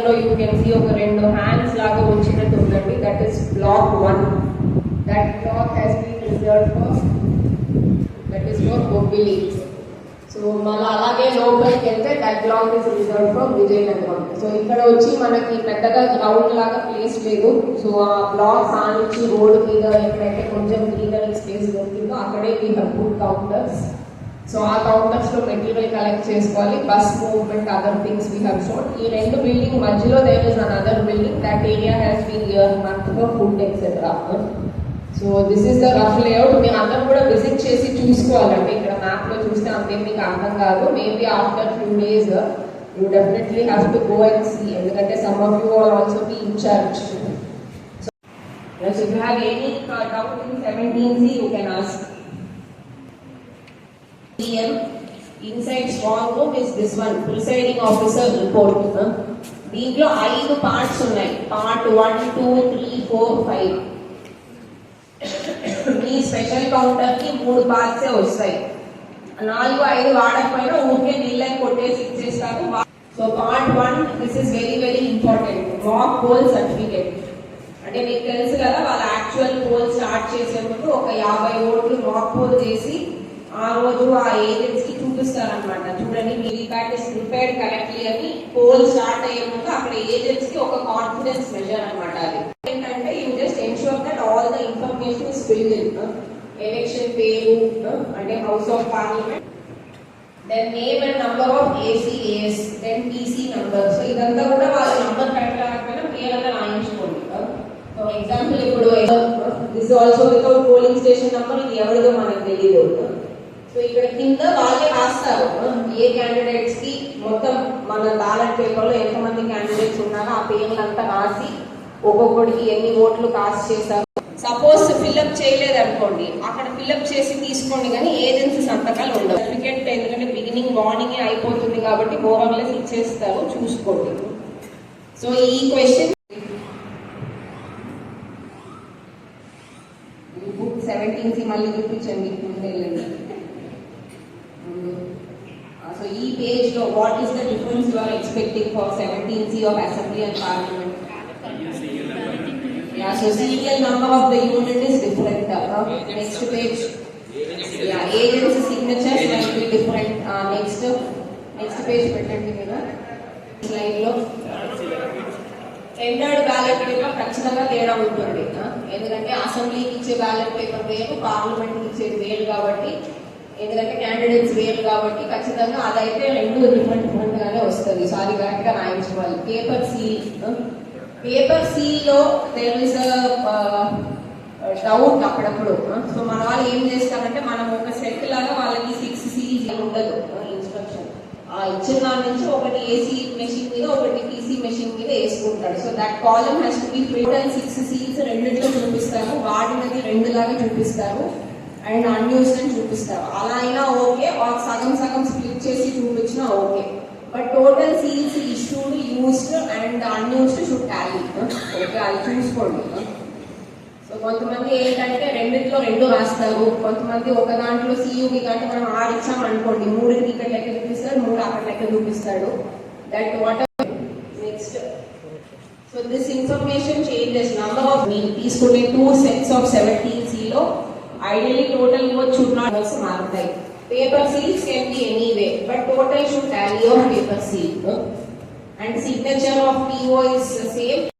లో you can see ఒక రెండు హ్యాండ్స్ లాగా వచ్చినట్టు ఉందండి. That is block 1. That block has been reserved for Bobbili. So మళ్ళీ అలాగే లోపలికి వెళ్తే that block is reserved for Vizianagaram. So ఇక్కడ వచ్చి మనకి పెద్దగా గ్రౌండ్ లాగా ప్లేస్ లేదు. సో ఆ బ్లాక్ నుంచి రోడ్డు మీద ఎక్కడైతే కొంచెం గ్రీనరీ స్పేస్ దొరికిందో అక్కడే we have put counters. So ఆ కౌంటర్స్ లో మెటీరియల్ కలెక్ట్ చేసుకోవాలి. Bus movement, other things we have shown. ఈ రెండు బిల్డింగ్ మధ్యలో there is another building. That area has been earmarked for food etcetera. So this is the rough layout. మీరు అందరూ కూడా visit చేసి చూసుకోవాలంటే ఇక్కడ మ్యాప్ లో చూస్తే అంతే మీకు అర్థం కాదు. Maybe after few days you definitely have to go and see, ఎందుకంటే some of you are also be in charge. So if you have any doubt in 17C, you can ask. Inside strong room is this one, presiding officer report. దీంట్లో 5 parts ఉన్నాయి. Part 1, 2, 3, 4, 5. ఈ special counter కి 3 పార్ట్సే వస్తాయి. 4, 5 వాడకపోయినా ఊరికే నీళ్ళని కొట్టేసి ఇచ్చేస్తారు. So part 1, this is very very important, mock poll certificate. అంటే మీకు తెలుసు కదా, వాళ్ళ యాక్చువల్ పోల్ స్టార్ట్ చేసే ముందు ఒక 50 ఓట్లు మాక్ పోల్ చేసి ఆ రోజు ఆ ఏజెంట్స్ కి చూపిస్తారనమాట. చూడండి, మీ వీప్యాట్ ఇస్ ప్రిపేర్డ్ కరెక్ట్లీ అని. పోల్ స్టార్ట్ అయ్యే ముందు అక్కడ ఏజెంట్స్ కి ఒక కాన్ఫిడెన్స్ మెజర్ అనమాట. అది ఏంటంటే you just ensure that all the information is filled in. Election పేరు, అంటే house of parliament, then name and number of ACs, then TC number. So ఇదంతా కూడా వాళ్ళ నంబర్ కరెక్ట్ రాకపోయినా క్లియర్గా రాయించుకోండి. ఫర్ ఎగ్జాంపుల్ ఇప్పుడు this also without polling station number, ఇది ఎవరిదో మనకు తెలియదు. సో ఇక్కడ కింద వాళ్ళే రాస్తారు ఏ క్యాండిడేట్స్ కి మొత్తం మన బ్యాలెట్ పేపర్ లో ఎంతమంది క్యాండిడేట్స్ ఉన్నారో ఆ పేర్లంతా రాసి ఒక్కొక్కడికి ఎన్ని ఓట్లు కాస్ట్ చేశారు. సపోజ్ ఫిల్అప్ చేయలేదు అనుకోండి, అక్కడ ఫిల్అప్ చేసి తీసుకోండి, కానీ ఏజెన్సీ సంతకాలు ఉండవు. సర్టిఫికెట్ ఎందుకంటే బిగినింగ్ మార్నింగ్ అయిపోతుంది కాబట్టి మోరల్లెస్ ఇచ్చేస్తారు, చూసుకోండి. సో ఈ క్వశ్చన్ 17C మళ్ళీ చూపించండి. సో ఈ పేజ్ లో what is the difference you are expecting for 17C of assembly and parliament? Yeah, so serial number of the unit is different. Next page. Yeah, agent's signatures might be different. Next page పెట్టండి కదా. Slide లో tendered ballot paper ఖచ్చితంగా తేడా ఉంటుంది. ఎందుకంటే అసెంబ్లీకి ఇచ్చే ballot paper వేరు, పార్లమెంట్కి ఇచ్చేది వేరు కాబట్టి, ఎందుకంటే క్యాండిడేట్స్ వేరు కాబట్టి ఖచ్చితంగా అదైతే రెండు డిఫరెంట్ గానే వస్తుంది. సో అది కరెక్ట్ గా రాయించుకోవాలి. పేపర్ సి లో దేర్ ఇస్ డౌట్ అప్పుడప్పుడు. సో మన వాళ్ళు ఏం చేస్తారంటే, మనం ఒక సెట్ లాగా వాళ్ళకి 6 సీల్స్ ఉండదు ఇన్స్ట్రక్షన్. ఆ ఇచ్చిన దాని నుంచి ఒకటి ఏసీ మెషిన్ మీద, ఒకటి పీసీ మెషిన్ మీద వేసుకుంటాడు. So that column has to be filled. 6 seals రెండిట్లో చూపిస్తారు, వాడినది 2 లాగా చూపిస్తారు, అండ్ అన్యూస్డ్ అని చూపిస్తారు. అలా అయినా ఓకే, సగం స్ప్లిట్ చేసి చూపించినా okay. But total seals issued, used and unused should tally. Okay, అది చూసుకోండి. సో కొంతమంది ఏంటంటే రెండిట్లో 2 రాస్తారు, కొంతమంది ఒక దాంట్లో సియూకి కంటే మనం 6 ఇచ్చాం అనుకోండి, 3 ఇక్కడ లెక్క చూపిస్తాడు, 3 అక్కడ లెక్క చూపిస్తాడు. That what next. So this information changes. Number of మీరు తీసుకునే 2 sets of 17C లో ideally total votes should not మారుతాయి. Paper seals can be anyway, but total should tally of paper seal. And signature of PO is same.